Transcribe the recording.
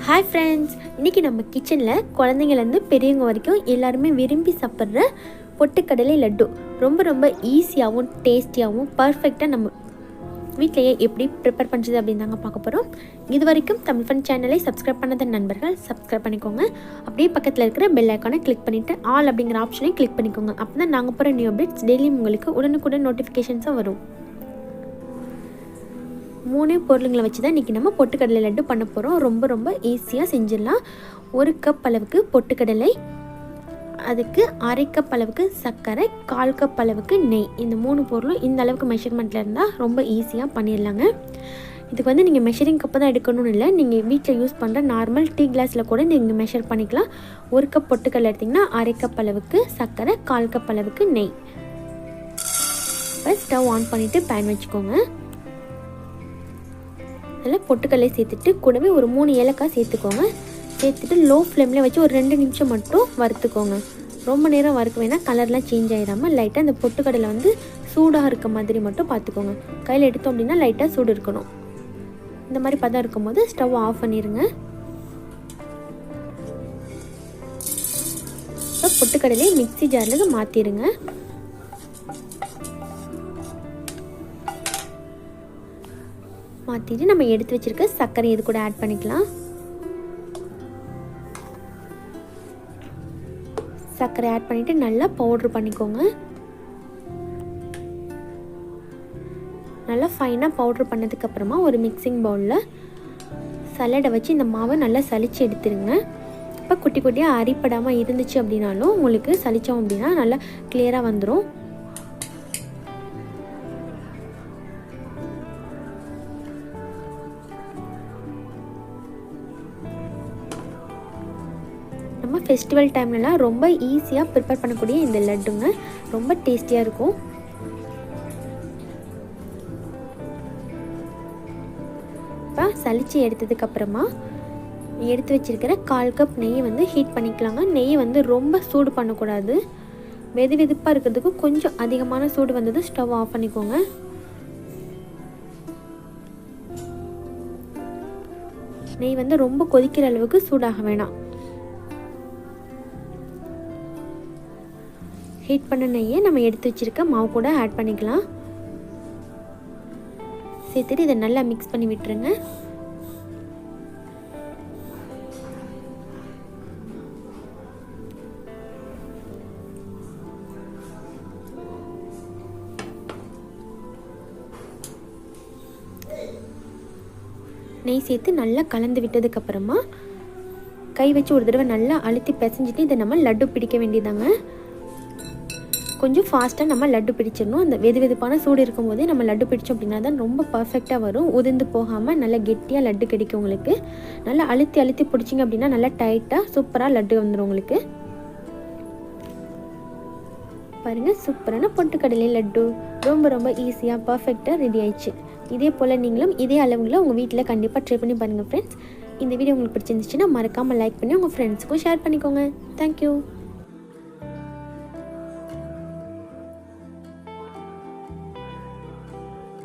Hi friends, இன்றைக்கி நம்ம கிச்சனில் குழந்தைங்கலேருந்து பெரியவங்க வரைக்கும் எல்லாருமே விரும்பி சாப்பிட்ற பொட்டுக்கடலை லட்டு ரொம்ப ரொம்ப ஈஸியாகவும் டேஸ்டியாகவும் பர்ஃபெக்டாக நம்ம வீட்டிலையே எப்படி ப்ரிப்பேர் பண்ணுறது அப்படின்னு தாங்க பார்க்க போகிறோம். இது வரைக்கும் தமிழ் ஃபன் சேனலை சப்ஸ்கிரைப் பண்ணாத நண்பர்கள் சப்ஸ்கிரைப் பண்ணிக்கோங்க. அப்படியே பக்கத்தில் இருக்கிற பெல் ஐக்கானை கிளிக் பண்ணிவிட்டு ஆல் அப்படிங்கிற ஆப்ஷனையும் கிளிக் பண்ணிக்கோங்க. அப்போ தான் நாங்கள் போகிற நியூ அப்டேட்ஸ் டெய்லியும் உங்களுக்கு உடனுக்குடன் நோட்டிஃபிகேஷன்ஸாக வரும். 3 பொருளுங்களை வச்சு தான் இன்றைக்கி நம்ம பொட்டுக்கடலை லட்டு பண்ண போகிறோம். ரொம்ப ரொம்ப ஈஸியாக செஞ்சிடலாம். 1 கப் அளவுக்கு பொட்டுக்கடலை, அதுக்கு 1/2 கப் அளவுக்கு சர்க்கரை, 1/4 கப் அளவுக்கு நெய். இந்த 3 பொருளும் இந்த அளவுக்கு மெஷர்மெண்ட்டில் இருந்தால் ரொம்ப ஈஸியாக பண்ணிடலாங்க. இதுக்கு வந்து நீங்கள் மெஷரிங் கப்பு தான் எடுக்கணும்னு இல்லை, நீங்கள் வீட்டில் யூஸ் பண்ணுற நார்மல் டீ கிளாஸில் கூட நீங்கள் மெஷர் பண்ணிக்கலாம். 1 கப் பொட்டுக்கடலை எடுத்திங்கன்னா 1/2 கப் அளவுக்கு சர்க்கரை, 1/4 கப் அளவுக்கு நெய். இப்போ ஸ்டவ் ஆன் பண்ணிவிட்டு பேன் வச்சுக்கோங்க. அதில் பொட்டுக்கடலை சேர்த்துட்டு கூடவே ஒரு 3 ஏலக்காய் சேர்த்துக்கோங்க. சேர்த்துட்டு லோ ஃப்ளேமில் வச்சு ஒரு 2 நிமிஷம் மட்டும் வறுத்துக்கோங்க. ரொம்ப நேரம் வறுக்க வேணால், கலர்லாம் சேஞ்ச் ஆகிடாமல் லைட்டாக அந்த பொட்டுக்கடலை வந்து சூடாக இருக்க மாதிரி மட்டும் பார்த்துக்கோங்க. கையில் எடுத்தோம் அப்படின்னா லைட்டாக சூடு இருக்கணும். இந்த மாதிரி பதம் இருக்கும்போது ஸ்டவ் ஆஃப் பண்ணிடுங்க. இப்போ பொட்டுக்கடலையை மிக்ஸி ஜாரில் மாற்றிடுங்க. மாற்றிட்டு நம்ம எடுத்து வச்சுருக்க சர்க்கரை இது கூட ஆட் பண்ணிக்கலாம். சர்க்கரை ஆட் பண்ணிவிட்டு நல்லா பவுட்ரு பண்ணிக்கோங்க. நல்லா ஃபைனாக பவுட்ரு பண்ணதுக்கப்புறமா ஒரு மிக்சிங் பவுலில் சல்லடை வச்சு இந்த மாவை நல்லா சலிச்சு எடுத்துருங்க. இப்போ குட்டி குட்டியாக அரிப்படாமல் இருந்துச்சு அப்படின்னாலும் உங்களுக்கு சலித்தோம் அப்படின்னா நல்லா கிளியராக வந்துடும். நம்ம ஃபெஸ்டிவல் டைம்லலாம் ரொம்ப ஈஸியாக ப்ரிப்பேர் பண்ணக்கூடிய இந்த லட்டுங்க ரொம்ப டேஸ்டியாக இருக்கும். இப்போ சலிச்சு எடுத்ததுக்கப்புறமா எடுத்து வச்சுருக்கிற 1/4 கப் நெய் வந்து ஹீட் பண்ணிக்கலாங்க. நெய் வந்து ரொம்ப சூடு பண்ணக்கூடாது. வெது வெதுப்பாக இருக்கிறதுக்கு கொஞ்சம் அதிகமான சூடு வந்தது ஸ்டவ் ஆஃப் பண்ணிக்கோங்க. நெய் வந்து ரொம்ப கொதிக்கிற அளவுக்கு சூடாக வேணாம். ஹீட் பண்ண நெய்யை நம்ம எடுத்து வச்சுருக்க மாவு கூட ஆட் பண்ணிக்கலாம். சேர்த்துட்டு இதை நல்லா மிக்ஸ் பண்ணி விட்டுருங்க. நெய் சேர்த்து நல்லா கலந்து விட்டதுக்கப்புறமா கை வச்சு ஒரு தடவை நல்லா அழுத்தி பிசைஞ்சிட்டு இதை நம்ம லட்டு பிடிக்க வேண்டியதாங்க. கொஞ்சம் ஃபாஸ்ட்டாக நம்ம லட்டு பிடிச்சிடணும். அந்த வெது வெதுப்பான சூடு இருக்கும்போதே நம்ம லட்டு பிடிச்சோம் அப்படின்னா தான் ரொம்ப பர்ஃபெக்டாக வரும். உதிர்ந்து போகாமல் நல்லா கெட்டியாக லட்டு கிடைக்கும் உங்களுக்கு. நல்லா அழுத்தி அழுத்தி பிடிச்சிங்க அப்படின்னா நல்லா டைட்டாக சூப்பராக லட்டு வந்துடும் உங்களுக்கு. பாருங்கள், சூப்பரான பொட்டுக்கடலை லட்டு ரொம்ப ரொம்ப ஈஸியாக பர்ஃபெக்டாக ரெடி ஆயிடுச்சு. இதே போல் நீங்களும் இதே அளவுகளை உங்கள் வீட்டில் கண்டிப்பாக ட்ரை பண்ணி பாருங்கள் ஃப்ரெண்ட்ஸ். இந்த வீடியோ உங்களுக்கு பிடிச்சிருந்துச்சுன்னா மறக்காமல் லைக் பண்ணி உங்கள் ஃப்ரெண்ட்ஸுக்கும் ஷேர் பண்ணிக்கோங்க. தேங்க்யூ.